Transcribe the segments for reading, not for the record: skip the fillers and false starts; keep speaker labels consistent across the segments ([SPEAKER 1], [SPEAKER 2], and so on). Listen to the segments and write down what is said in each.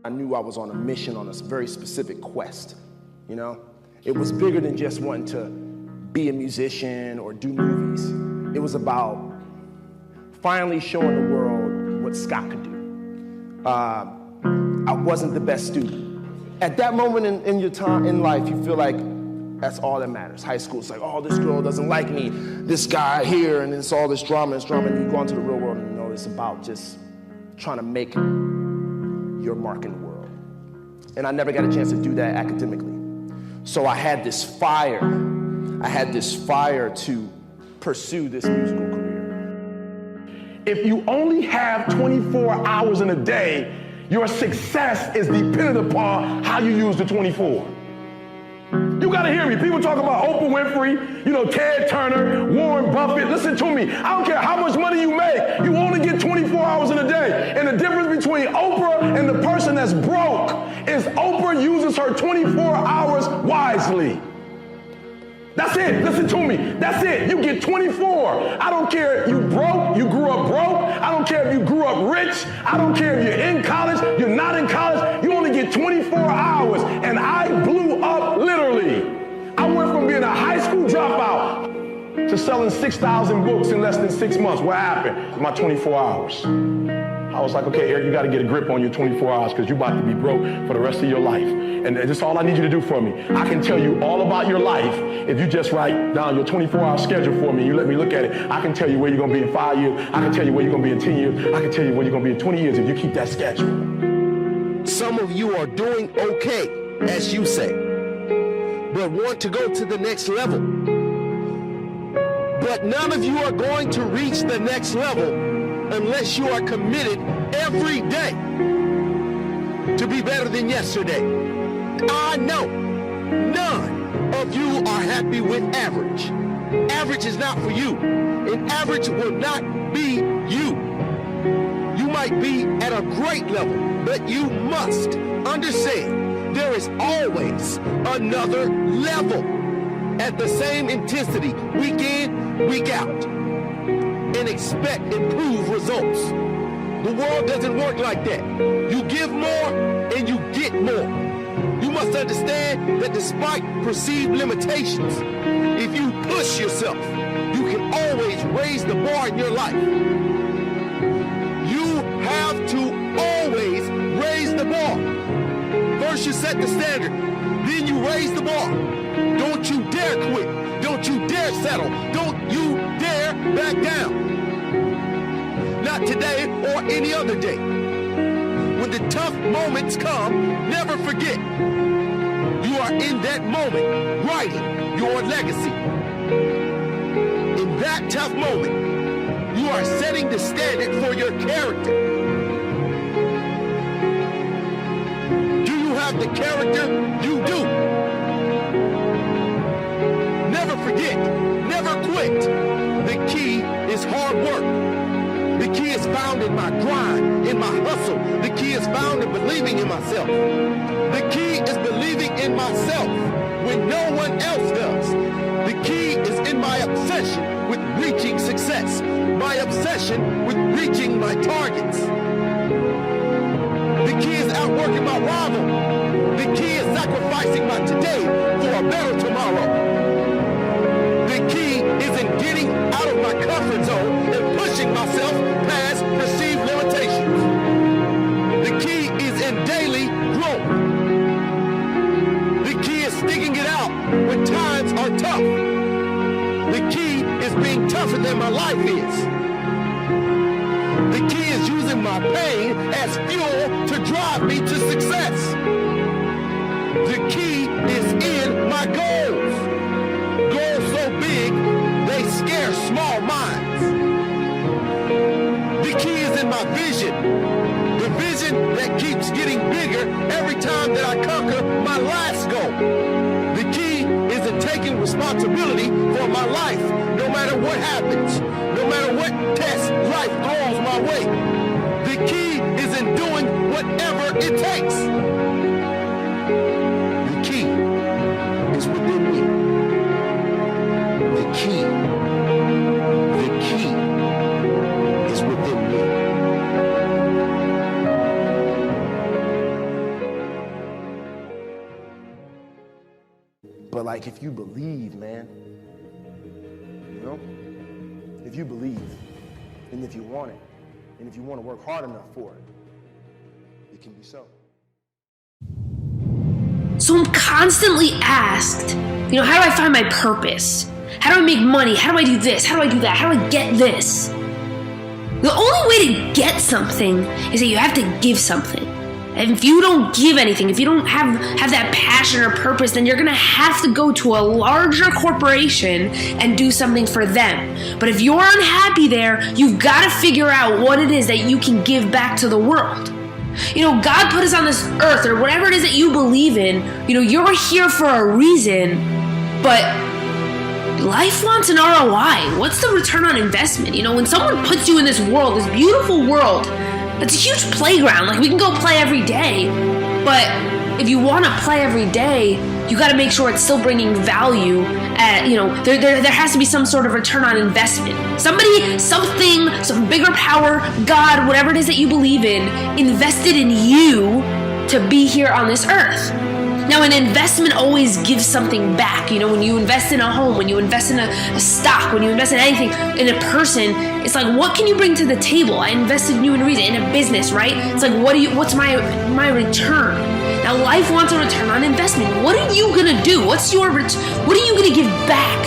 [SPEAKER 1] I knew I was on a mission, on a very specific quest, you know? It was bigger than just wanting to be a musician or do movies. It was about finally showing the world what Scott could do. I wasn't the best student. At that moment in your time in life, you feel like that's all that matters. High school, it's like, oh, this girl doesn't like me, this guy here, and it's all this drama, and you go into the real world and you know it's about just trying to make your mark in the world. And I never got a chance to do that academically. So I had this fire to pursue this musical career.
[SPEAKER 2] If you only have 24 hours in a day, your success is dependent upon how you use the 24. You gotta hear me. People talk about Oprah Winfrey, Ted Turner, Warren Buffett. Listen to me. I don't care how much money you make. You only get 24 hours in a day. And the difference between Oprah and the person that's broke is Oprah uses her 24 hours wisely. That's it. Listen to me. That's it. You get 24. I don't care if you broke, you grew up broke. I don't care if you grew up rich. I don't care if you're in college, you're not in college. You only get 24 hours. And I blew up literally. I went from being a high school dropout to selling 6,000 books in less than 6 months. What happened? My 24 hours. I was like, okay, Eric, you got to get a grip on your 24 hours because you're about to be broke for the rest of your life. And that's all I need you to do for me. I can tell you all about your life if you just write down your 24-hour schedule for me. You let me look at it. I can tell you where you're going to be in 5 years. I can tell you where you're going to be in 10 years. I can tell you where you're going to be in 20 years if you keep that schedule.
[SPEAKER 3] Some of you are doing okay, as you say, but want to go to the next level. But none of you are going to reach the next level unless you are committed every day to be better than yesterday. I know none of you are happy with average. Average is not for you, and average will not be you. You might be at a great level, but you must understand there is always another level at the same intensity, week in, week out, and expect improved results. The world doesn't work like that. You give more and you get more. You must understand that despite perceived limitations, if you push yourself, you can always raise the bar in your life. You have to always raise the bar. First you set the standard, then you raise the bar. Don't you dare quit. Don't you dare settle. Don't you dare back down. Not today or any other day. When the tough moments come, never forget. You are in that moment writing your legacy. In that tough moment, you are setting the standard for your character. Do you have the character? You do. Never forget, never quit. The key is hard work. The key is found in my grind, in my hustle. The key is found in believing in myself. The key is believing in myself when no one else does. The key is in my obsession with reaching success, my obsession with reaching my targets. The key is outworking my rival. The key is sacrificing my today for a better tomorrow. The key is in getting out of my comfort zone and pushing myself past perceived limitations. The key is in daily growth. The key is sticking it out when times are tough. The key is being tougher than my life is. The key is using my pain as fuel to drive me to success. The key is in my goals. Goals so big, they scare small minds. The key is in my vision. The vision that keeps getting bigger every time that I conquer my last goal. The key is in taking responsibility for my life, no matter what happens, no matter what test life throws my way. The key is in doing whatever it takes. The key is within me. The key is within me.
[SPEAKER 1] like if you believe, man, you know? If you believe, and if you want it, and if you want to work hard enough for it, it can be so.
[SPEAKER 4] So I'm constantly asked, how do I find my purpose? How do I make money? How do I do this? How do I do that? How do I get this? The only way to get something is that you have to give something. And if you don't give anything, if you don't have that passion or purpose, then you're gonna have to go to a larger corporation and do something for them. But if you're unhappy there, you've gotta figure out what it is that you can give back to the world. God put us on this earth, or whatever it is that you believe in, you're here for a reason, but life wants an ROI. What's the return on investment? When someone puts you in this world, this beautiful world, it's a huge playground. Like, we can go play every day, but if you want to play every day, you got to make sure it's still bringing value. There has to be some sort of return on investment. Somebody, something, some bigger power, God, whatever it is that you believe in, invested in you to be here on this earth. Now, an investment always gives something back. When you invest in a home, when you invest in a stock, when you invest in anything, in a person, it's like, what can you bring to the table? I invested in you in a reason, in a business, right? It's like, what's my return? Now, life wants a return on investment. What are you gonna do? What are you gonna give back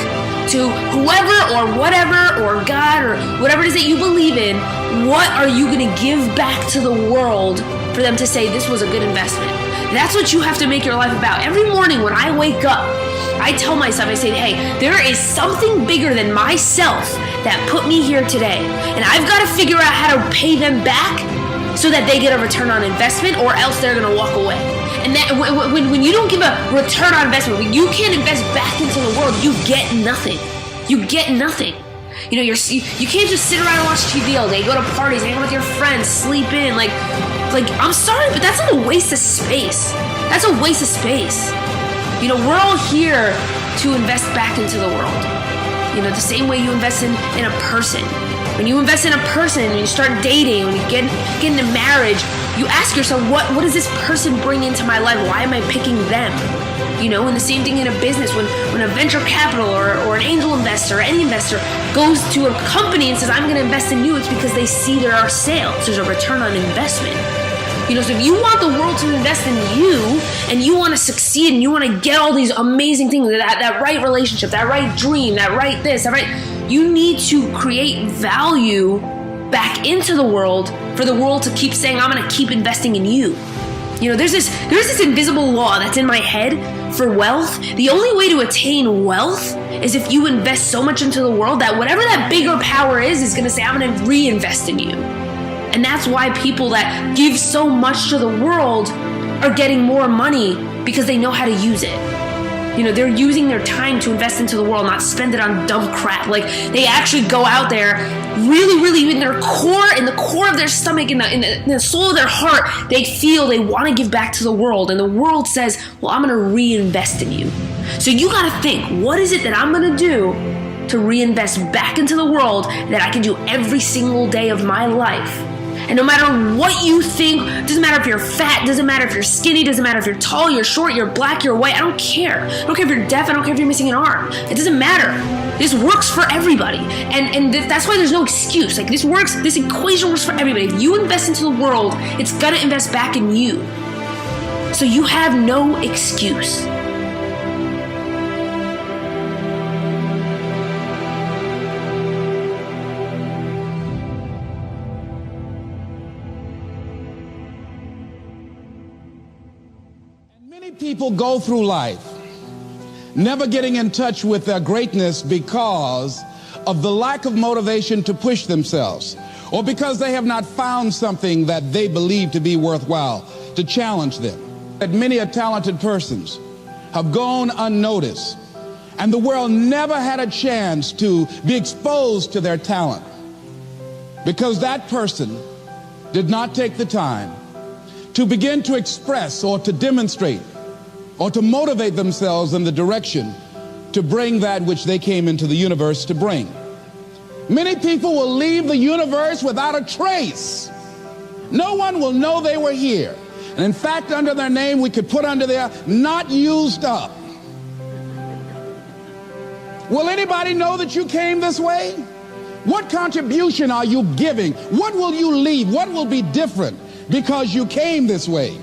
[SPEAKER 4] to whoever or whatever or God or whatever it is that you believe in? What are you gonna give back to the world for them to say this was a good investment? That's what you have to make your life about. Every morning when I wake up, I tell myself, I say, hey, there is something bigger than myself that put me here today. And I've got to figure out how to pay them back so that they get a return on investment, or else they're going to walk away. And that, when you don't give a return on investment, when you can't invest back into the world, you get nothing. You get nothing. You can't just sit around and watch TV all day, go to parties, hang out with your friends, sleep in. Like, I'm sorry, but that's a waste of space. That's a waste of space. We're all here to invest back into the world. The same way you invest in a person. When you invest in a person, when you start dating, when you get into marriage, you ask yourself, what does this person bring into my life? Why am I picking them? And the same thing in a business. When a venture capital or an angel investor or any investor goes to a company and says, I'm going to invest in you, it's because they see there are sales. There's a return on investment. So if you want the world to invest in you, and you want to succeed, and you want to get all these amazing things, that right relationship, that right dream, that right this, that right, you need to create value back into the world for the world to keep saying, I'm going to keep investing in you. There's this invisible law that's in my head for wealth. The only way to attain wealth is if you invest so much into the world that whatever that bigger power is going to say, I'm going to reinvest in you. And that's why people that give so much to the world are getting more money, because they know how to use it. They're using their time to invest into the world, not spend it on dumb crap. Like, they actually go out there really, really in their core, in the core of their stomach, in the soul of their heart, they feel they want to give back to the world. And the world says, well, I'm going to reinvest in you. So you got to think, what is it that I'm going to do to reinvest back into the world that I can do every single day of my life? And no matter what you think, doesn't matter if you're fat, doesn't matter if you're skinny, doesn't matter if you're tall, you're short, you're black, you're white, I don't care. I don't care if you're deaf, I don't care if you're missing an arm. It doesn't matter. This works for everybody. And that's why there's no excuse. Like, this equation works for everybody. If you invest into the world, it's gonna invest back in you. So you have no excuse.
[SPEAKER 5] People go through life never getting in touch with their greatness because of the lack of motivation to push themselves, or because they have not found something that they believe to be worthwhile to challenge them. That many talented persons have gone unnoticed, and the world never had a chance to be exposed to their talent because that person did not take the time to begin to express or to demonstrate or to motivate themselves in the direction to bring that which they came into the universe to bring. Many people will leave the universe without a trace. No one will know they were here. And in fact, under their name, we could put under there, not used up. Will anybody know that you came this way? What contribution are you giving? What will you leave? What will be different because you came this way?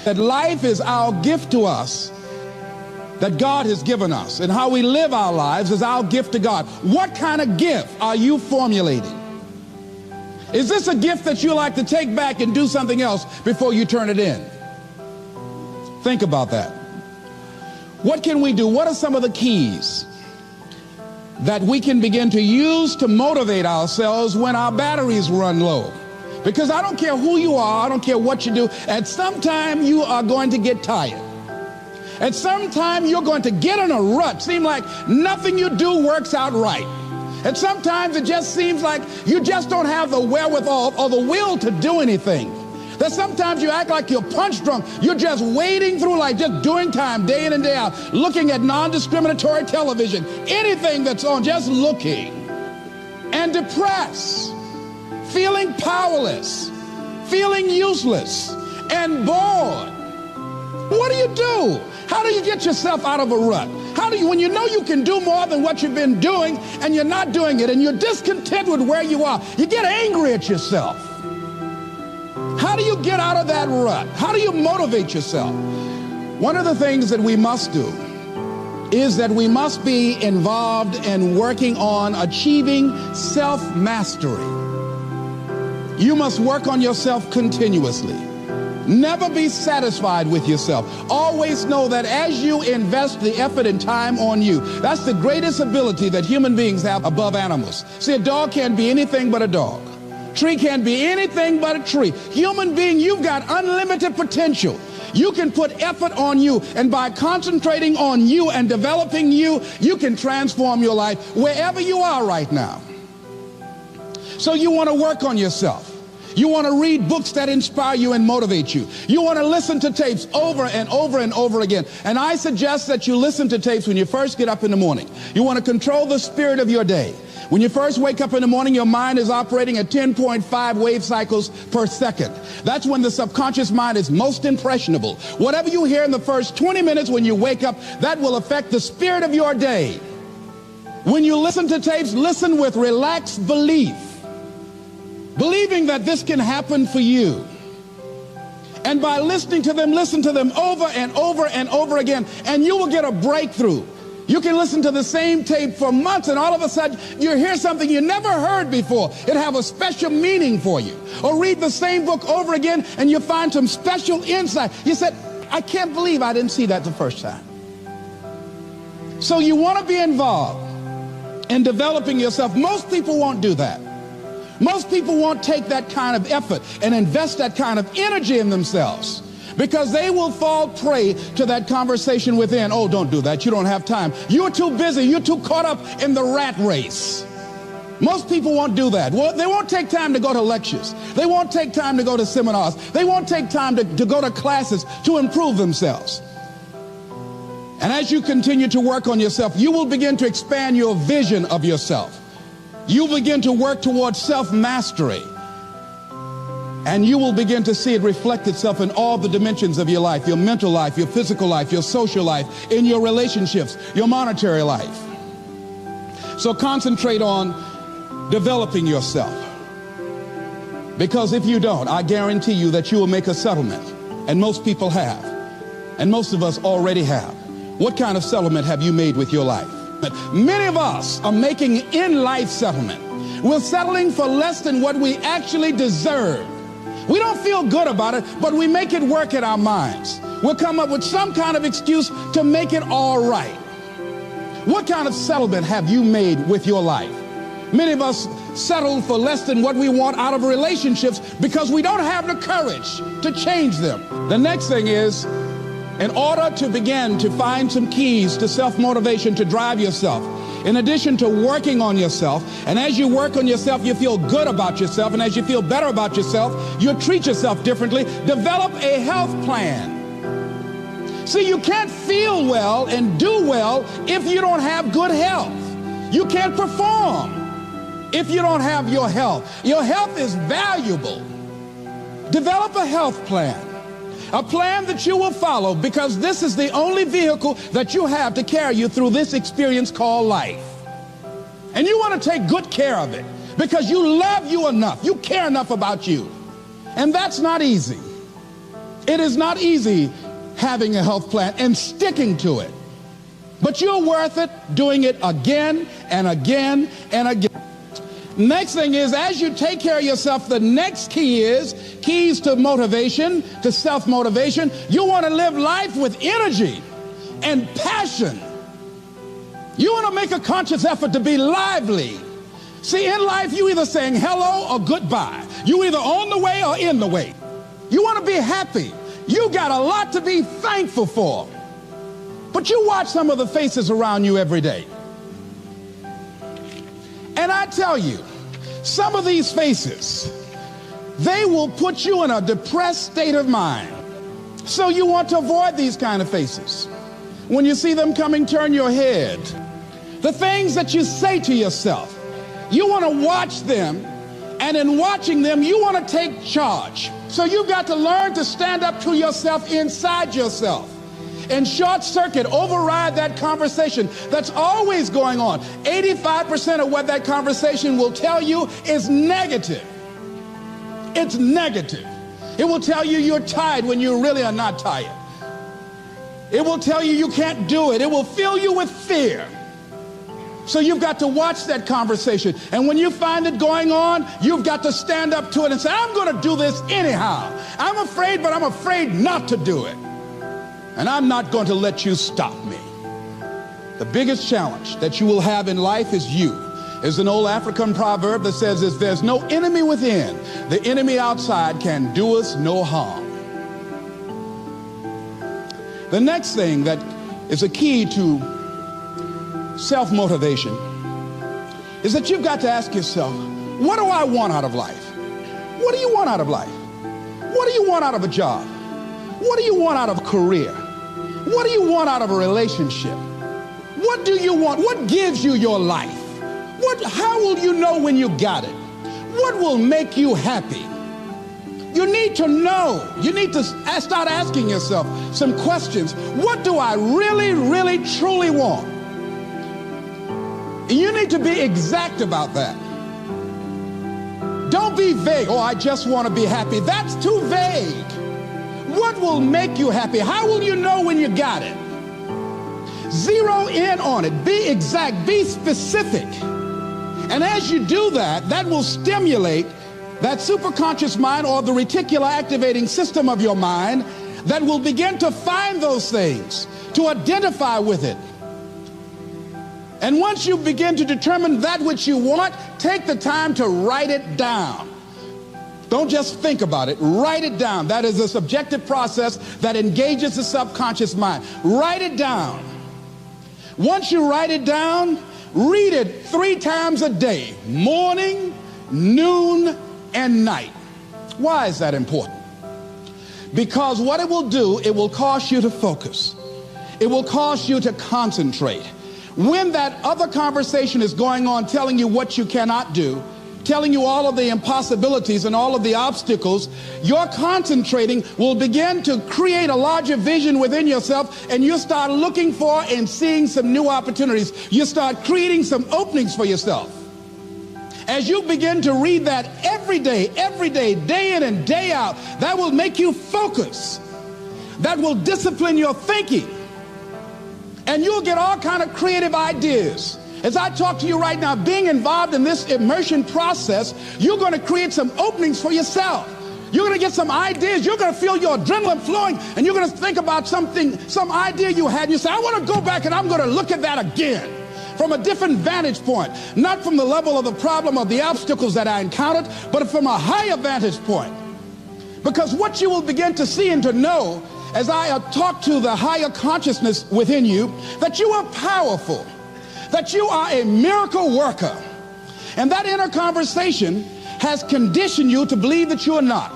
[SPEAKER 5] That life is our gift to us, that God has given us, and how we live our lives is our gift to God. What kind of gift are you formulating? Is this a gift that you like to take back and do something else before you turn it in? Think about that. What can we do? What are some of the keys that we can begin to use to motivate ourselves when our batteries run low? Because I don't care who you are, I don't care what you do, at some time you are going to get tired. At some time you're going to get in a rut, seem like nothing you do works out right. And sometimes it just seems like you just don't have the wherewithal or the will to do anything. That sometimes you act like you're punch drunk. You're just wading through, like just doing time day in and day out, looking at non-discriminatory television, anything that's on, just looking. And depressed, feeling powerless, feeling useless, and bored. What do you do? How do you get yourself out of a rut? How do you, when you know you can do more than what you've been doing and you're not doing it and you're discontent with where you are, you get angry at yourself. How do you get out of that rut? How do you motivate yourself? One of the things that we must do is that we must be involved in working on achieving self-mastery. You must work on yourself continuously. Never be satisfied with yourself. Always know that as you invest the effort and time on you, that's the greatest ability that human beings have above animals. See, a dog can't be anything but a dog. Tree can't be anything but a tree. Human being, you've got unlimited potential. You can put effort on you, and by concentrating on you and developing you, you can transform your life wherever you are right now. So you want to work on yourself. You want to read books that inspire you and motivate you. You want to listen to tapes over and over and over again. And I suggest that you listen to tapes when you first get up in the morning. You want to control the spirit of your day. When you first wake up in the morning, your mind is operating at 10.5 wave cycles per second. That's when the subconscious mind is most impressionable. Whatever you hear in the first 20 minutes when you wake up, that will affect the spirit of your day. When you listen to tapes, listen with relaxed belief, believing that this can happen for you. And by listening to them, listen to them over and over and over again, and you will get a breakthrough. You can listen to the same tape for months, and all of a sudden you hear something you never heard before. It have a special meaning for you. Or read the same book over again, and you find some special insight. You said, I can't believe I didn't see that the first time. So you want to be involved in developing yourself. Most people won't do that. Most people won't take that kind of effort and invest that kind of energy in themselves, because they will fall prey to that conversation within. Oh, don't do that. You don't have time. You're too busy. You're too caught up in the rat race. Most people won't do that. Well, they won't take time to go to lectures. They won't take time to go to seminars. They won't take time to go to classes to improve themselves. And as you continue to work on yourself, you will begin to expand your vision of yourself. You begin to work towards self-mastery. And you will begin to see it reflect itself in all the dimensions of your life, your mental life, your physical life, your social life, in your relationships, your monetary life. So concentrate on developing yourself. Because if you don't, I guarantee you that you will make a settlement. And most people have. And most of us already have. What kind of settlement have you made with your life? Many of us are making in-life settlement. We're settling for less than what we actually deserve. We don't feel good about it, but we make it work in our minds. We'll come up with some kind of excuse to make it all right. What kind of settlement have you made with your life? Many of us settle for less than what we want out of relationships because we don't have the courage to change them. The next thing is, in order to begin to find some keys to self-motivation to drive yourself, in addition to working on yourself, and as you work on yourself, you feel good about yourself, and as you feel better about yourself, you treat yourself differently. Develop a health plan. See, you can't feel well and do well if you don't have good health. You can't perform if you don't have your health. Your health is valuable. Develop a health plan. A plan that you will follow, because this is the only vehicle that you have to carry you through this experience called life. want to take good care of it because you love you enough. You care enough about you. And that's not easy. It is not easy having a health plan and sticking to it. But you're worth it doing it again and again and again. Next thing is, as you take care of yourself, the next key is keys to motivation, to self-motivation. You want to live life with energy and passion. You want to make a conscious effort to be lively. See, in life, you either saying hello or goodbye. You either on the way or in the way. You want to be happy. You got a lot to be thankful for. But you watch some of the faces around you every day. And I tell you, some of these faces, they will put you in a depressed state of mind. So you want to avoid these kind of faces. When you see them coming, turn your head. The things that you say to yourself, you want to watch them, and in watching them, you want to take charge. So you've got to learn to stand up to yourself inside yourself and short circuit, override that conversation that's always going on. 85% of what that conversation will tell you is negative. It's negative. It will tell you you're tired when you really are not tired. It will tell you you can't do it. It will fill you with fear. So you've got to watch that conversation. And when you find it going on, you've got to stand up to it and say, I'm going to do this anyhow. I'm afraid, but I'm afraid not to do it. And I'm not going to let you stop me. The biggest challenge that you will have in life is you. There's an old African proverb that says, if there's no enemy within, the enemy outside can do us no harm. The next thing that is a key to self-motivation is that you've got to ask yourself, what do I want out of life? What do you want out of life? What do you want out of a job? What do you want out of a career? What do you want out of a relationship? What do you want? What gives you your life? How will you know when you got it? What will make you happy? You need to know. You need to start asking yourself some questions. What do I really, really, truly want? You need to be exact about that. Don't be vague. Oh, I just want to be happy. That's too vague. What will make you happy? How will you know when you got it? Zero in on it. Be exact. Be specific. And as you do that, that will stimulate that superconscious mind or the reticular activating system of your mind that will begin to find those things, to identify with it. And once you begin to determine that which you want, take the time to write it down. Don't just think about it. Write it down. That is a subjective process that engages the subconscious mind. Write it down. Once you write it down, read it 3 times a day, morning, noon, and night. Why is that important? Because what it will do, it will cause you to focus. It will cause you to concentrate. When that other conversation is going on telling you what you cannot do, telling you all of the impossibilities and all of the obstacles, your concentrating will begin to create a larger vision within yourself, and you'll start looking for and seeing some new opportunities. You start creating some openings for yourself. As you begin to read that every day, day in and day out, that will make you focus. That will discipline your thinking. And you'll get all kind of creative ideas. As I talk to you right now, being involved in this immersion process, you're going to create some openings for yourself. You're going to get some ideas. You're going to feel your adrenaline flowing, and you're going to think about something, some idea you had. And you say, I want to go back and I'm going to look at that again from a different vantage point, not from the level of the problem or the obstacles that I encountered, but from a higher vantage point. Because what you will begin to see and to know as I talk to the higher consciousness within you, that you are powerful, that you are a miracle worker. And that inner conversation has conditioned you to believe that you are not.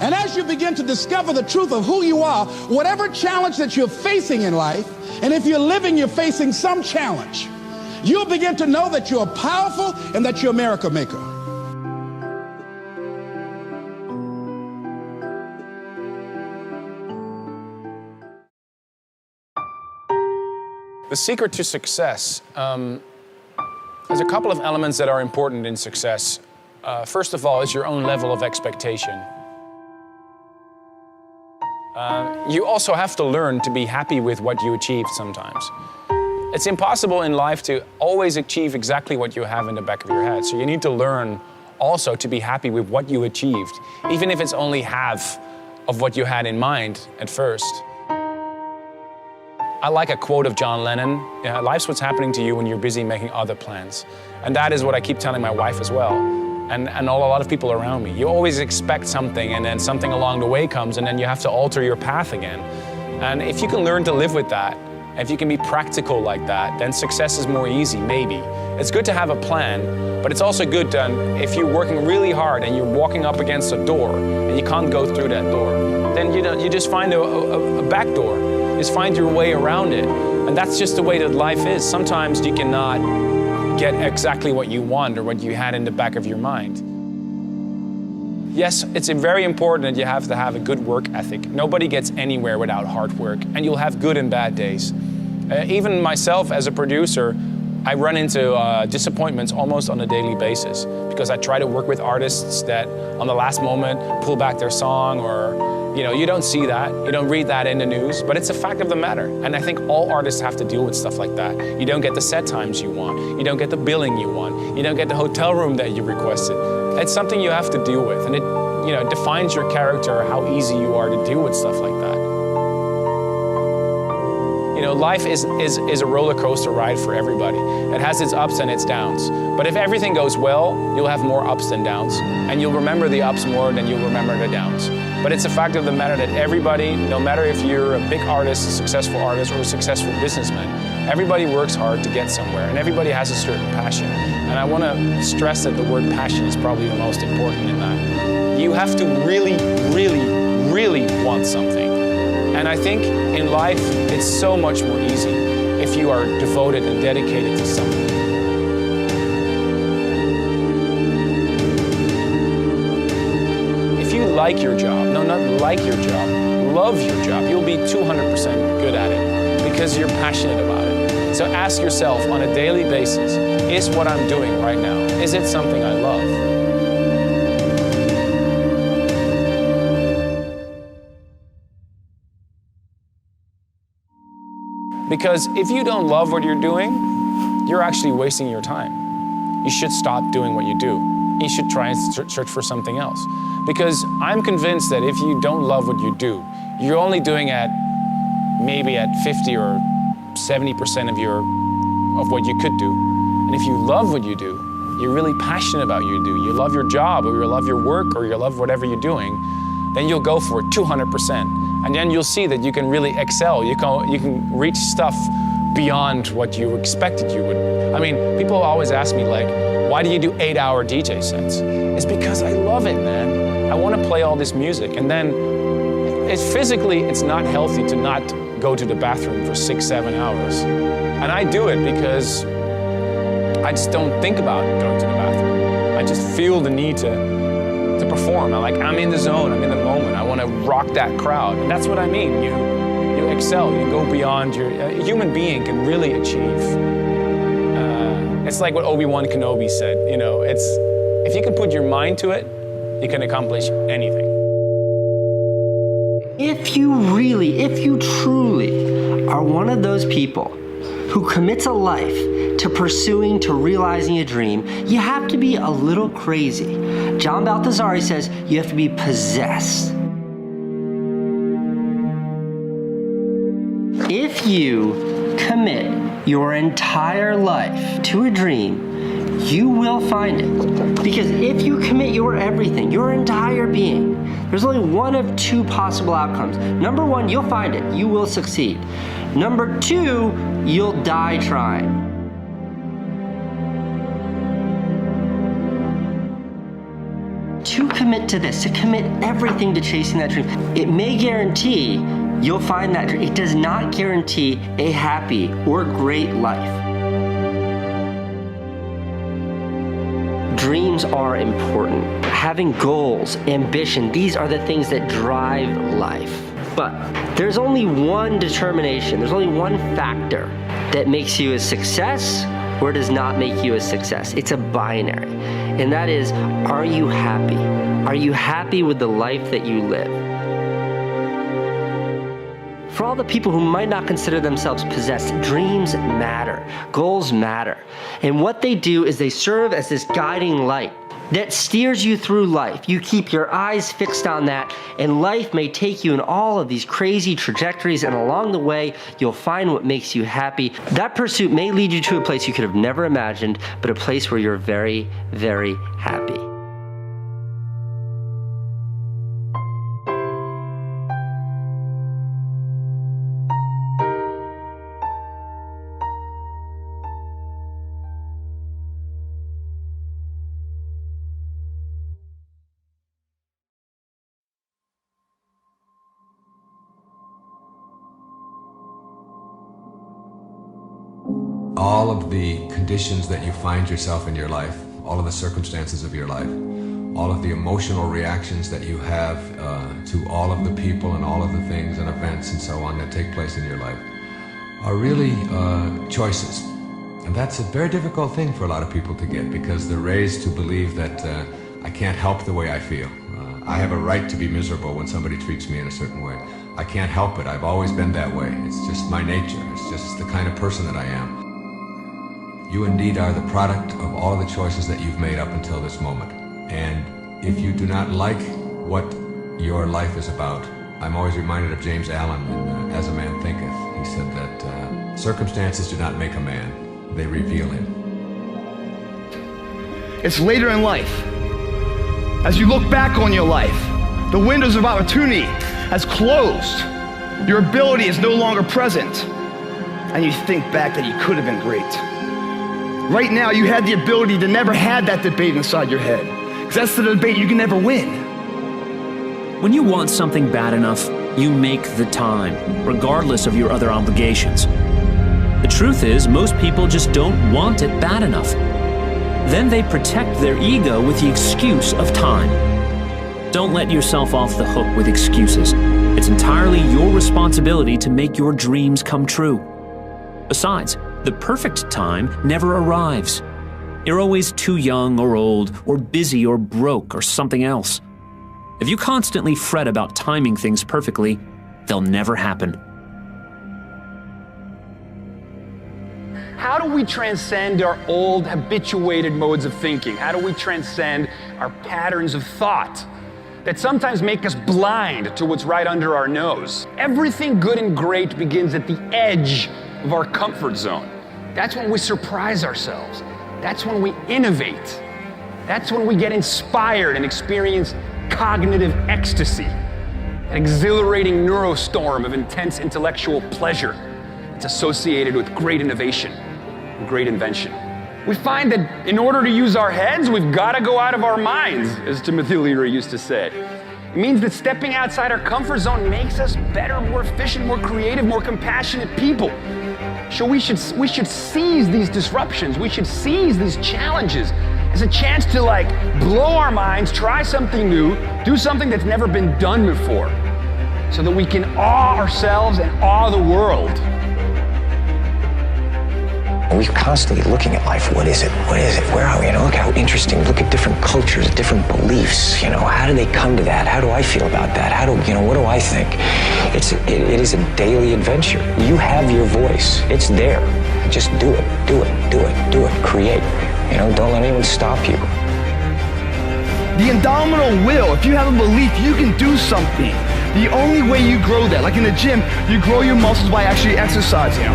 [SPEAKER 5] And as you begin to discover the truth of who you are, whatever challenge that you're facing in life, and if you're living, you're facing some challenge, you'll begin to know that you're powerful and that you're a miracle maker.
[SPEAKER 6] The secret to success, as There's a couple of elements that are important in success. First of all is your own level of expectation. You also have to learn to be happy with what you achieved sometimes. It's impossible in life to always achieve exactly what you have in the back of your head. So you need to learn also to be happy with what you achieved, even if it's only half of what you had in mind at first. I like a quote of John Lennon, life's what's happening to you when you're busy making other plans. And that is what I keep telling my wife as well, and a lot of people around me. You always expect something, and then something along the way comes, and then you have to alter your path again. And if you can learn to live with that, if you can be practical like that, then success is more easy, maybe. It's good to have a plan, but it's also good if you're working really hard and you're walking up against a door and you can't go through that door, then you just find a back door. Just find your way around it. And that's just the way that life is. Sometimes you cannot get exactly what you want or what you had in the back of your mind. Yes, it's very important that you have to have a good work ethic. Nobody gets anywhere without hard work, and you'll have good and bad days. Even myself as a producer, I run into disappointments almost on a daily basis because I try to work with artists that on the last moment pull back their song, or you don't see that, you don't read that in the news, but it's a fact of the matter. And I think all artists have to deal with stuff like that. You don't get the set times you want, you don't get the billing you want, you don't get the hotel room that you requested. It's something you have to deal with, and it defines your character, how easy you are to deal with stuff like that. Life is a roller coaster ride for everybody. It has its ups and its downs. But if everything goes well, you'll have more ups than downs, and you'll remember the ups more than you'll remember the downs. But it's a fact of the matter that everybody, no matter if you're a big artist, a successful artist, or a successful businessman, everybody works hard to get somewhere, and everybody has a certain passion. And I want to stress that the word passion is probably the most important in that. You have to really, really, really want something. And I think in life, it's so much more easy if you are devoted and dedicated to something. If you like your job, no, not like your job, love your job, you'll be 200% good at it because you're passionate about it. So ask yourself on a daily basis, is what I'm doing right now, is it something I love? Because if you don't love what you're doing, you're actually wasting your time. You should stop doing what you do. You should try and search for something else. Because I'm convinced that if you don't love what you do, you're only doing maybe at 50 or 70% of what you could do. And if you love what you do, you're really passionate about what you do, you love your job, or you love your work, or you love whatever you're doing, then you'll go for it 200%. And then you'll see that you can really excel. You can reach stuff beyond what you expected you would. I mean, people always ask me, like, why do you do 8-hour DJ sets? It's because I love it, man. I want to play all this music. And then it's not healthy to not go to the bathroom for 6-7 hours. And I do it because I just don't think about going to the bathroom. I just feel the need to perform. I'm in the zone, I'm in the moment. I want to rock that crowd. And that's what I mean. You excel, you go beyond a human being can really achieve. It's like what Obi-Wan Kenobi said, if you can put your mind to it, you can accomplish anything.
[SPEAKER 7] If you truly are one of those people who commits a life to realizing a dream, you have to be a little crazy. John Baltazar says you have to be possessed. If you commit your entire life to a dream, you will find it. Because if you commit your everything, your entire being, there's only one of two possible outcomes. Number one, you'll find it. You will succeed. Number two, you'll die trying. To commit to this, to commit everything to chasing that dream, it may guarantee you'll find that dream. It does not guarantee a happy or great life. Dreams are important. Having goals, ambition, these are the things that drive life. But there's only one determination, there's only one factor that makes you a success or it does not make you a success. It's a binary. And that is, are you happy? Are you happy with the life that you live? For all the people who might not consider themselves possessed, dreams matter, goals matter. And what they do is they serve as this guiding light that steers you through life. You keep your eyes fixed on that, and life may take you in all of these crazy trajectories, and along the way, you'll find what makes you happy. That pursuit may lead you to a place you could have never imagined, but a place where you're very, very happy.
[SPEAKER 8] All of the conditions that you find yourself in your life, all of the circumstances of your life, all of the emotional reactions that you have to all of the people and all of the things and events and so on that take place in your life are really choices. And that's a very difficult thing for a lot of people to get, because they're raised to believe that I can't help the way I feel. I have a right to be miserable when somebody treats me in a certain way. I can't help it. I've always been that way. It's just my nature. It's just the kind of person that I am. You indeed are the product of all of the choices that you've made up until this moment. And if you do not like what your life is about, I'm always reminded of James Allen in As a Man Thinketh. He said that circumstances do not make a man, they reveal him.
[SPEAKER 9] It's later in life. As you look back on your life, the windows of opportunity has closed. Your ability is no longer present. And you think back that you could have been great. Right now, you had the ability to never have that debate inside your head, because that's the debate you can never win.
[SPEAKER 10] When you want something bad enough, you make the time, regardless of your other obligations. The truth is, most people just don't want it bad enough. Then they protect their ego with the excuse of time. Don't let yourself off the hook with excuses. It's entirely your responsibility to make your dreams come true. Besides, the perfect time never arrives. You're always too young or old, or busy or broke or something else. If you constantly fret about timing things perfectly, they'll never happen.
[SPEAKER 11] How do we transcend our old, habituated modes of thinking? How do we transcend our patterns of thought that sometimes make us blind to what's right under our nose? Everything good and great begins at the edge of our comfort zone. That's when we surprise ourselves. That's when we innovate. That's when we get inspired and experience cognitive ecstasy, an exhilarating neurostorm of intense intellectual pleasure. It's associated with great innovation and great invention. We find that in order to use our heads, we've got to go out of our minds, as Timothy Leary used to say. It means that stepping outside our comfort zone makes us better, more efficient, more creative, more compassionate people. So we should seize these disruptions. We should seize these challenges as a chance to blow our minds, try something new, do something that's never been done before, so that we can awe ourselves and awe the world.
[SPEAKER 12] We're constantly looking at life. What is it? What is it? Where are we? Look how interesting. Look at different cultures, different beliefs. How do they come to that? How do I feel about that? What do I think? It is a daily adventure. You have your voice. It's there. Just do it. Do it. Do it. Do it. Create. Don't let anyone stop you.
[SPEAKER 9] The indomitable will, if you have a belief, you can do something. The only way you grow that, like in the gym, you grow your muscles by actually exercising.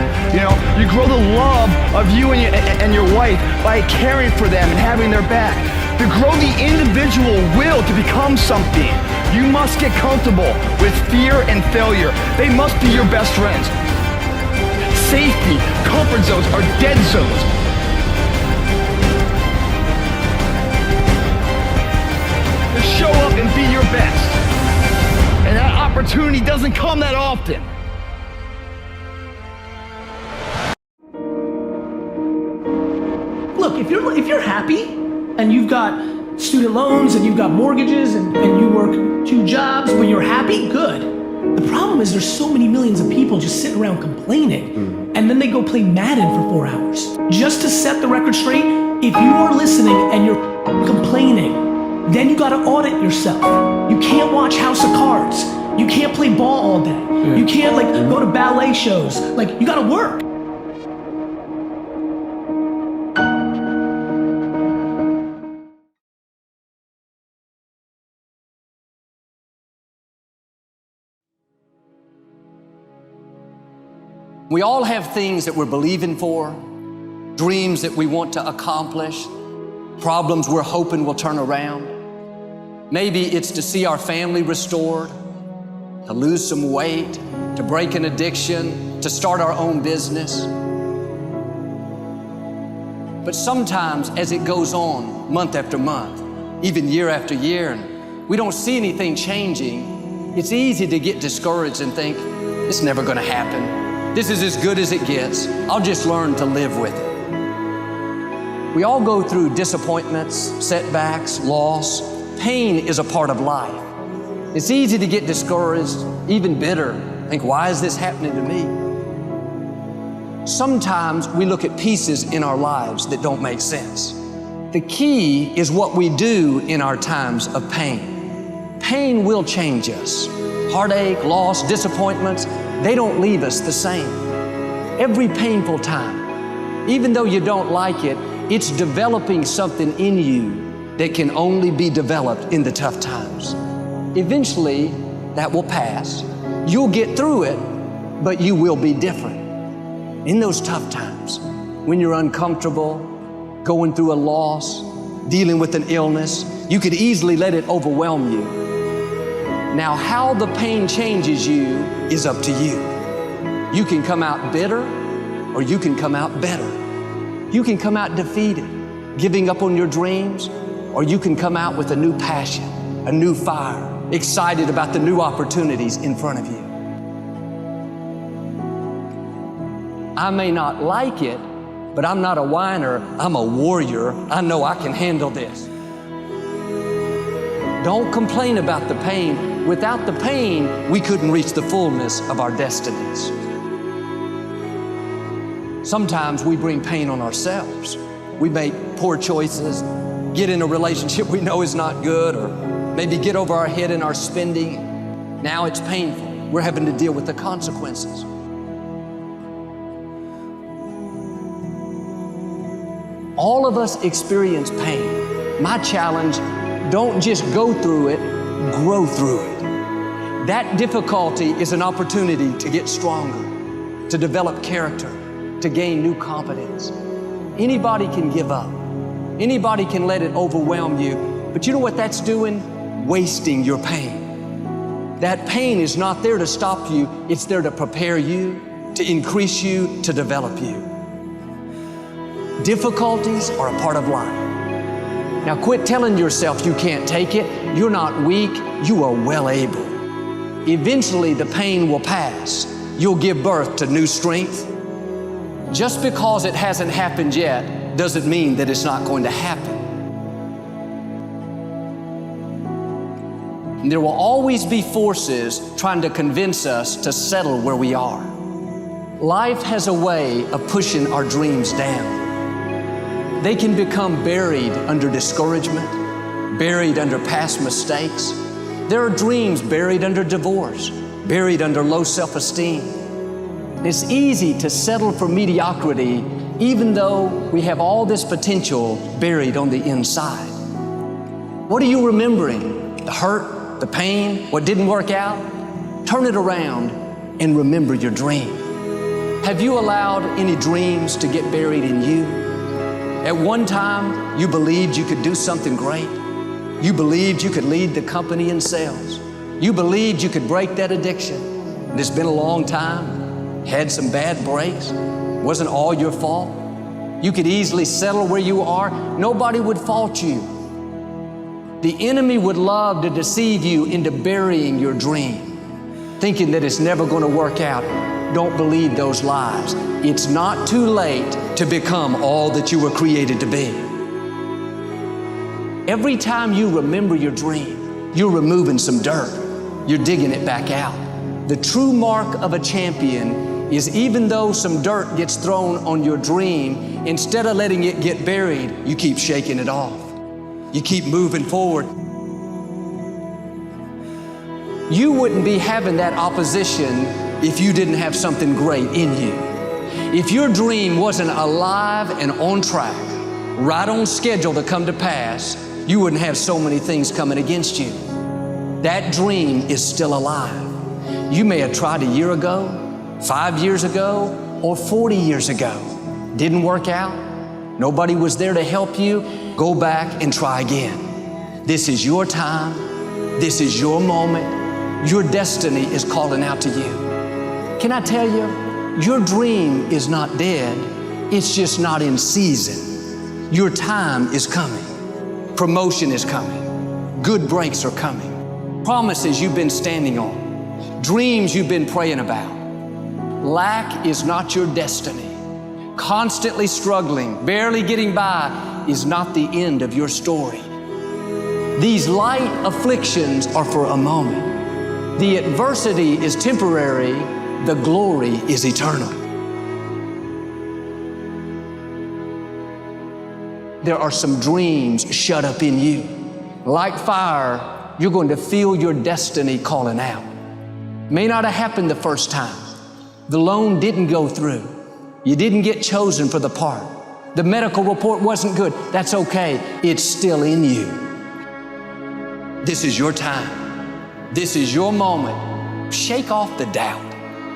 [SPEAKER 9] You grow the love of you and your wife by caring for them and having their back. To grow the individual will to become something, you must get comfortable with fear and failure. They must be your best friends. Safety, comfort zones are dead zones. To show up and be your best. And that opportunity doesn't come that often.
[SPEAKER 13] Look, if you're happy and you've got student loans and you've got mortgages and you work 2 jobs, but you're happy, good. The problem is there's so many millions of people just sitting around complaining. and then they go play Madden for 4 hours. Just to set the record straight, if you are listening and you're complaining, then you gotta audit yourself. You can't watch House of Cards. You can't play ball all day. You can't go to ballet shows. You gotta work.
[SPEAKER 14] We all have things that we're believing for, dreams that we want to accomplish, problems we're hoping will turn around. Maybe it's to see our family restored, to lose some weight, to break an addiction, to start our own business. But sometimes as it goes on month after month, even year after year, and we don't see anything changing, it's easy to get discouraged and think, it's never gonna happen. This is as good as it gets. I'll just learn to live with it. We all go through disappointments, setbacks, loss. Pain is a part of life. It's easy to get discouraged, even bitter. Think, why is this happening to me? Sometimes we look at pieces in our lives that don't make sense. The key is what we do in our times of pain. Pain will change us. Heartache, loss, disappointments, they don't leave us the same. Every painful time, even though you don't like it, it's developing something in you that can only be developed in the tough times. Eventually, that will pass. You'll get through it, but you will be different. In those tough times, when you're uncomfortable, going through a loss, dealing with an illness, you could easily let it overwhelm you. Now, how the pain changes you is up to you. You can come out bitter, or you can come out better. You can come out defeated, giving up on your dreams, or you can come out with a new passion, a new fire, excited about the new opportunities in front of you. I may not like it, but I'm not a whiner, I'm a warrior. I know I can handle this. Don't complain about the pain. Without the pain, we couldn't reach the fullness of our destinies. Sometimes we bring pain on ourselves. We make poor choices, get in a relationship we know is not good, or maybe get over our head in our spending. Now it's painful. We're having to deal with the consequences. All of us experience pain. My challenge, don't just go through it, grow through it. That difficulty is an opportunity to get stronger, to develop character, to gain new confidence. Anybody can give up. Anybody can let it overwhelm you. But you know what that's doing? Wasting your pain. That pain is not there to stop you. It's there to prepare you, to increase you, to develop you. Difficulties are a part of life. Now quit telling yourself you can't take it. You're not weak, you are well able. Eventually the pain will pass. You'll give birth to new strength. Just because it hasn't happened yet doesn't mean that it's not going to happen. And there will always be forces trying to convince us to settle where we are. Life has a way of pushing our dreams down. They can become buried under discouragement, buried under past mistakes. There are dreams buried under divorce, buried under low self-esteem. It's easy to settle for mediocrity even though we have all this potential buried on the inside. What are you remembering? The hurt, the pain, what didn't work out? Turn it around and remember your dream. Have you allowed any dreams to get buried in you? At one time, you believed you could do something great. You believed you could lead the company in sales. You believed you could break that addiction. And it's been a long time, had some bad breaks, wasn't all your fault. You could easily settle where you are. Nobody would fault you. The enemy would love to deceive you into burying your dream, thinking that it's never going to work out. Don't believe those lies. It's not too late to become all that you were created to be. Every time you remember your dream, you're removing some dirt. You're digging it back out. The true mark of a champion is even though some dirt gets thrown on your dream, instead of letting it get buried, you keep shaking it off. You keep moving forward. You wouldn't be having that opposition if you didn't have something great in you. If your dream wasn't alive and on track, right on schedule to come to pass, you wouldn't have so many things coming against you. That dream is still alive. You may have tried a year ago, 5 years ago, or 40 years ago. Didn't work out. Nobody was there to help you. Go back and try again. This is your time. This is your moment. Your destiny is calling out to you. Can I tell you, your dream is not dead. It's just not in season. Your time is coming. Promotion is coming. Good breaks are coming. Promises you've been standing on. Dreams you've been praying about. Lack is not your destiny. Constantly struggling, barely getting by is not the end of your story. These light afflictions are for a moment. The adversity is temporary. The glory is eternal. There are some dreams shut up in you. Like fire, you're going to feel your destiny calling out. May not have happened the first time. The loan didn't go through. You didn't get chosen for the part. The medical report wasn't good. That's okay. It's still in you. This is your time. This is your moment. Shake off the doubt.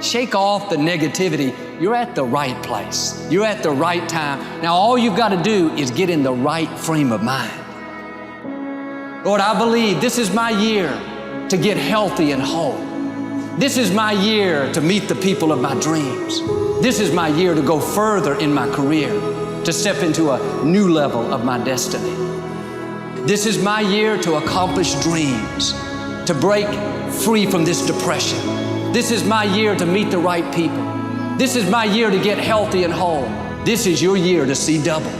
[SPEAKER 14] Shake off the negativity. You're at the right place. You're at the right time. Now all you've got to do is get in the right frame of mind. Lord, I believe this is my year to get healthy and whole. This is my year to meet the people of my dreams. This is my year to go further in my career, to step into a new level of my destiny. This is my year to accomplish dreams, to break free from this depression. This is my year to meet the right people. This is my year to get healthy and whole. This is your year to see double.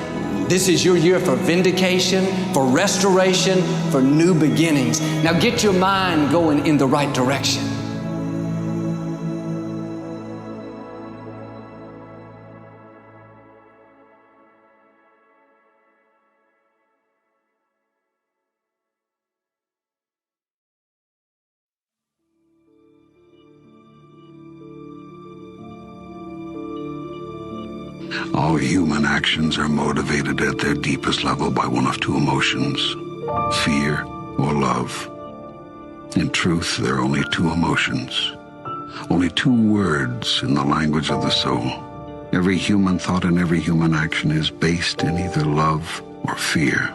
[SPEAKER 14] This is your year for vindication, for restoration, for new beginnings. Now get your mind going in the right direction.
[SPEAKER 15] All human actions are motivated at their deepest level by one of two emotions, fear or love. In truth, there are only two emotions, only two words in the language of the soul. Every human thought and every human action is based in either love or fear.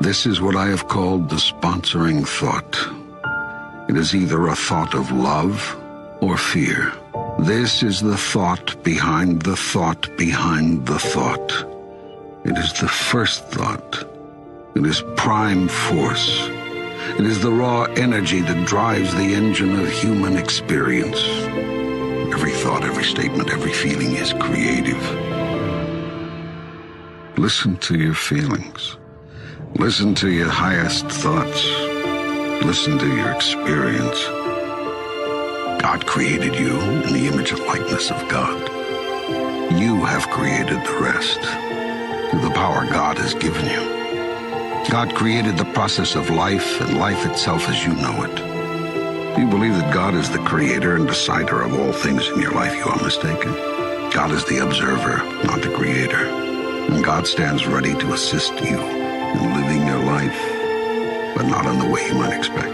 [SPEAKER 15] This is what I have called the sponsoring thought. It is either a thought of love or fear. This is the thought behind the thought behind the thought. It is the first thought. It is prime force. It is the raw energy that drives the engine of human experience. Every thought, every statement, every feeling is creative. Listen to your feelings. Listen to your highest thoughts. Listen to your experience. God created you in the image and likeness of God. You have created the rest through the power God has given you. God created the process of life and life itself as you know it. Do you believe that God is the creator and decider of all things in your life? You are mistaken. God is the observer, not the creator. And God stands ready to assist you in living your life, but not in the way you might expect.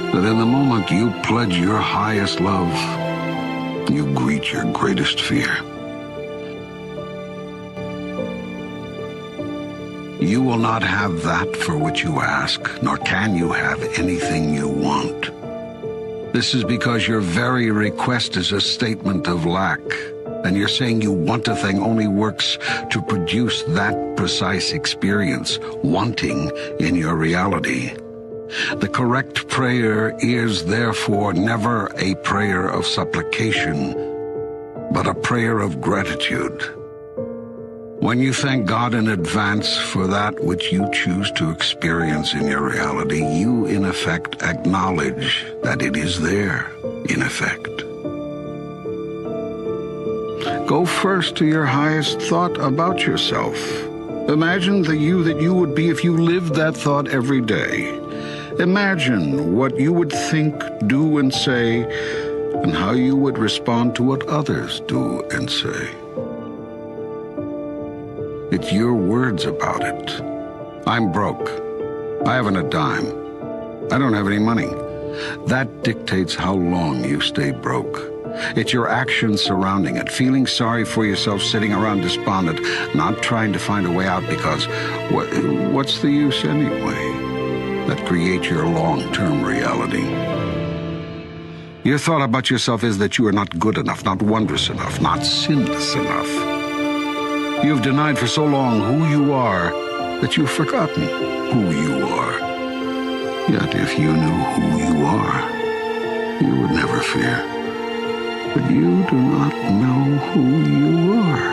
[SPEAKER 15] That in the moment you pledge your highest love, you greet your greatest fear. You will not have that for which you ask, nor can you have anything you want. This is because your very request is a statement of lack, and you're saying you want a thing only works to produce that precise experience, wanting in your reality. The correct prayer is therefore never a prayer of supplication, but a prayer of gratitude. When you thank God in advance for that which you choose to experience in your reality, you in effect acknowledge that it is there, in effect. Go first to your highest thought about yourself. Imagine the you that you would be if you lived that thought every day. Imagine what you would think, do, and say, and how you would respond to what others do and say. It's your words about it. I'm broke. I haven't a dime. I don't have any money. That dictates how long you stay broke. It's your actions surrounding it, feeling sorry for yourself, sitting around despondent, not trying to find a way out because what's the use anyway? That creates your long-term reality. Your thought about yourself is that you are not good enough, not wondrous enough, not sinless enough. You've denied for so long who you are that you've forgotten who you are. Yet if you knew who you are, you would never fear. But you do not know who you are.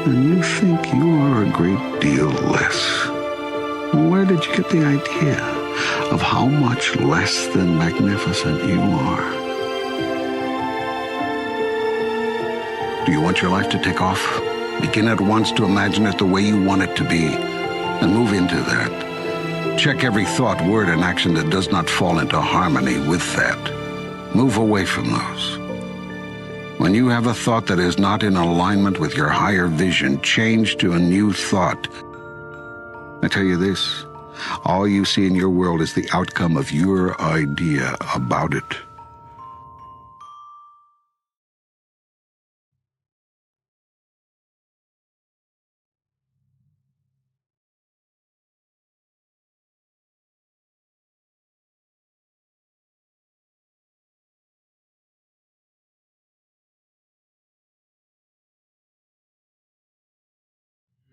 [SPEAKER 15] And you think you are a great deal less. Where did you get the idea of how much less than magnificent you are? Do you want your life to take off? Begin at once to imagine it the way you want it to be, and move into that. Check every thought, word, and action that does not fall into harmony with that. Move away from those. When you have a thought that is not in alignment with your higher vision, change to a new thought. I tell you this, all you see in your world is the outcome of your idea about it.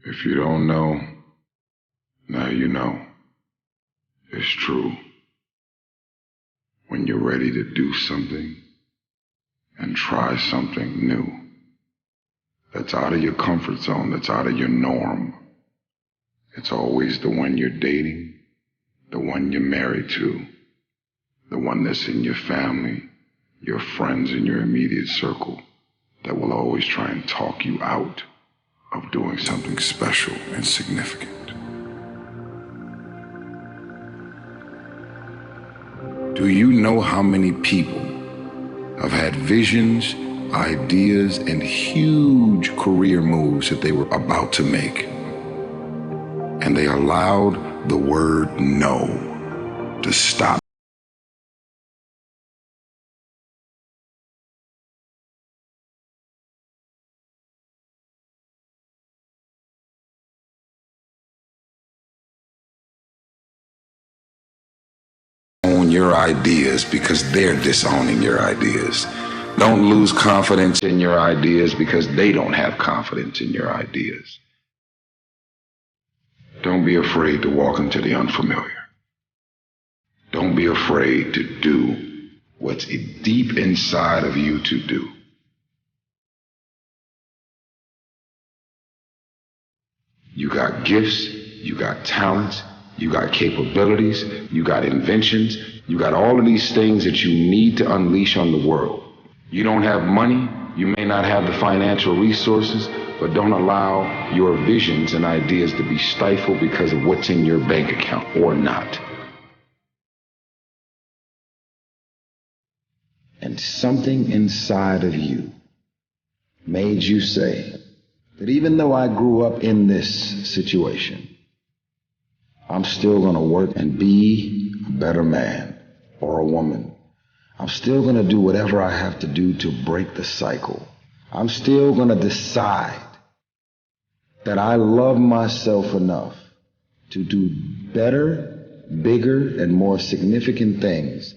[SPEAKER 2] If you don't know, now you know. It's true. When you're ready to do something and try something new, that's out of your comfort zone, that's out of your norm, it's always the one you're dating, the one you're married to, the one that's in your family, your friends in your immediate circle, that will always try and talk you out of doing something special and significant. Do you know how many people have had visions, ideas, and huge career moves that they were about to make, and they allowed the word no to stop? Your ideas because they're disowning your ideas. Don't lose confidence in your ideas because they don't have confidence in your ideas. Don't be afraid to walk into the unfamiliar. Don't be afraid to do what's deep inside of you to do. You got gifts, you got talents, you got capabilities, you got inventions, you got all of these things that you need to unleash on the world. You don't have money, you may not have the financial resources, but don't allow your visions and ideas to be stifled because of what's in your bank account or not. And something inside of you made you say that even though I grew up in this situation, I'm still going to work and be a better man or a woman. I'm still going to do whatever I have to do to break the cycle. I'm still going to decide that I love myself enough to do better, bigger, and more significant things.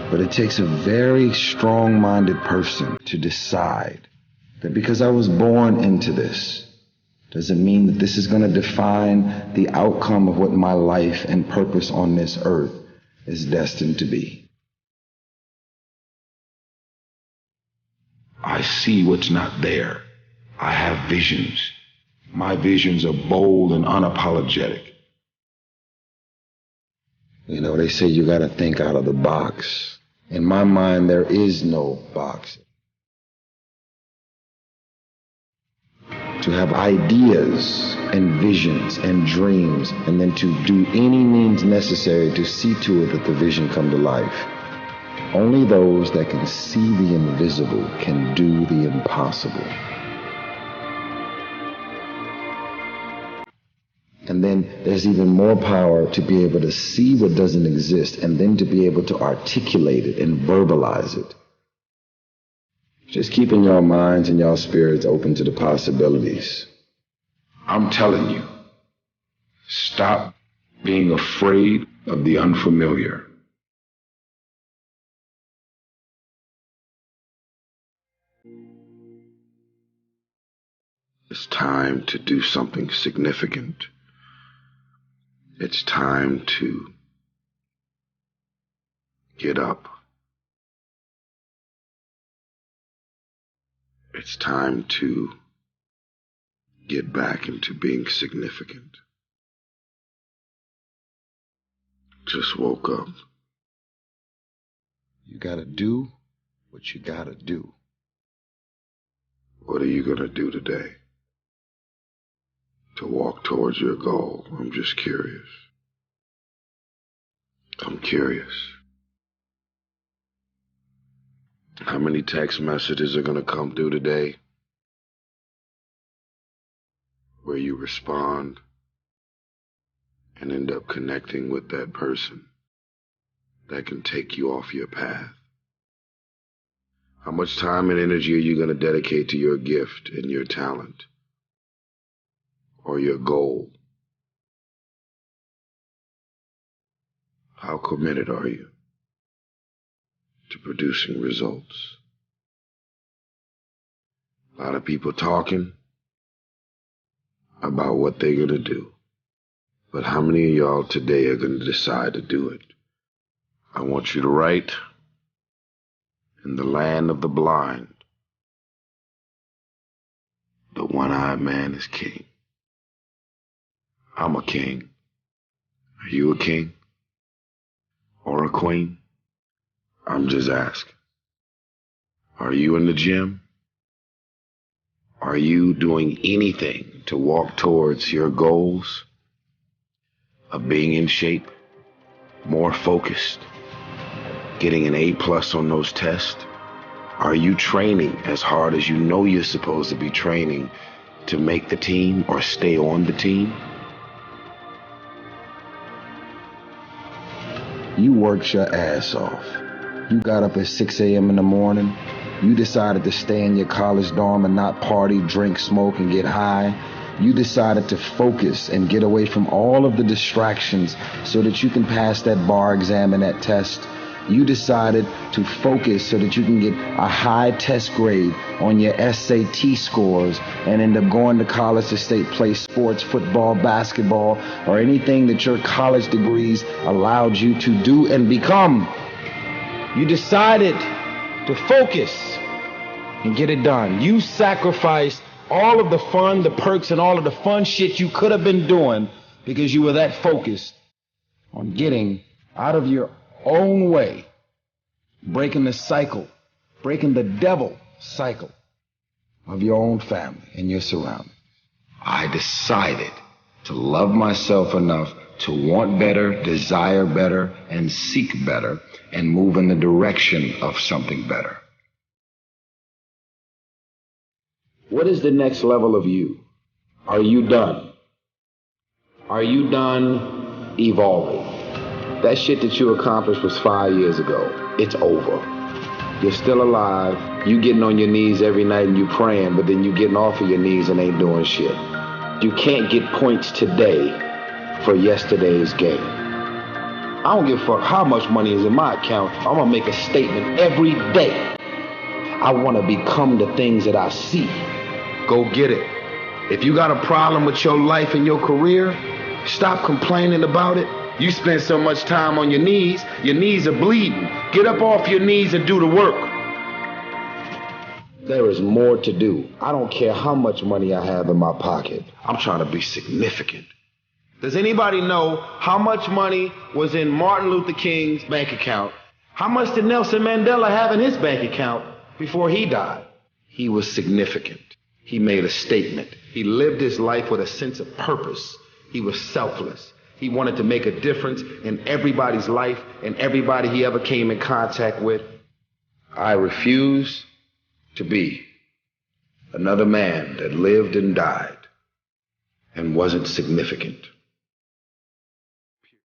[SPEAKER 2] But it takes a very strong-minded person to decide that because I was born into this, doesn't mean that this is going to define the outcome of what my life and purpose on this earth is destined to be.
[SPEAKER 15] I see what's not there. I have visions. My visions are bold and unapologetic. You know, they say you gotta think out of the box. In my mind, there is no box. To have ideas and visions and dreams, and then to do any means necessary to see to it that the vision come to life. Only those that can see the invisible can do the impossible. And then there's even more power to be able to see what doesn't exist and then to be able to articulate it and verbalize it. Just keeping your minds and your spirits open to the possibilities. I'm telling you, stop being afraid of the unfamiliar. It's time to do something significant. It's time to get up. It's time to get back into being significant. Just woke up. You gotta do what you gotta do. What are you gonna do today to walk towards your goal? I'm just curious. I'm curious. How many text messages are gonna come through today where you respond and end up connecting with that person that can take you off your path? How much time and energy are you going to dedicate to your gift and your talent or your goal? How committed are you to producing results? A lot of people talking about what they're going to do. But how many of y'all today are going to decide to do it? I want you to write, in the land of the blind, the one-eyed man is king. I'm a king. Are you a king? Or a queen? I'm just asking. Are you in the gym? Are you doing anything to walk towards your goals of being in shape, more focused, getting an A+ on those tests? Are you training as hard as you know you're supposed to be training to make the team or stay on the team? You worked your ass off. You got up at 6 a.m. in the morning. You decided to stay in your college dorm and not party, drink, smoke, and get high. You decided to focus and get away from all of the distractions so that you can pass that bar exam and that test. You decided to focus so that you can get a high test grade on your SAT scores and end up going to college to play sports, football, basketball, or anything that your college degrees allowed you to do and become. You decided to focus and get it done. You sacrificed all of the fun, the perks, and all of the fun shit you could have been doing because you were that focused on getting out of your own way, breaking the cycle, breaking the devil cycle of your own family and your surroundings. I decided to love myself enough to want better, desire better, and seek better, and move in the direction of something better. What is the next level of you? Are you done? Are you done evolving? That shit that you accomplished was 5 years ago. It's over. You're still alive. You getting on your knees every night and you praying, but then you getting off of your knees and ain't doing shit. You can't get points today for yesterday's game. I don't give a fuck how much money is in my account. I'm gonna make a statement every day. I wanna become the things that I see. Go get it. If you got a problem with your life and your career, stop complaining about it. You spend so much time on your knees are bleeding. Get up off your knees and do the work.
[SPEAKER 16] There is more to do. I don't care how much money I have in my pocket. I'm trying to be significant. Does anybody know how much money was in Martin Luther King's bank account? How much did Nelson Mandela have in his bank account before he died? He was significant. He made a statement. He lived his life with a sense of purpose. He was selfless. He wanted to make a difference in everybody's life and everybody he ever came in contact with. I refuse to be another man that lived and died and wasn't significant.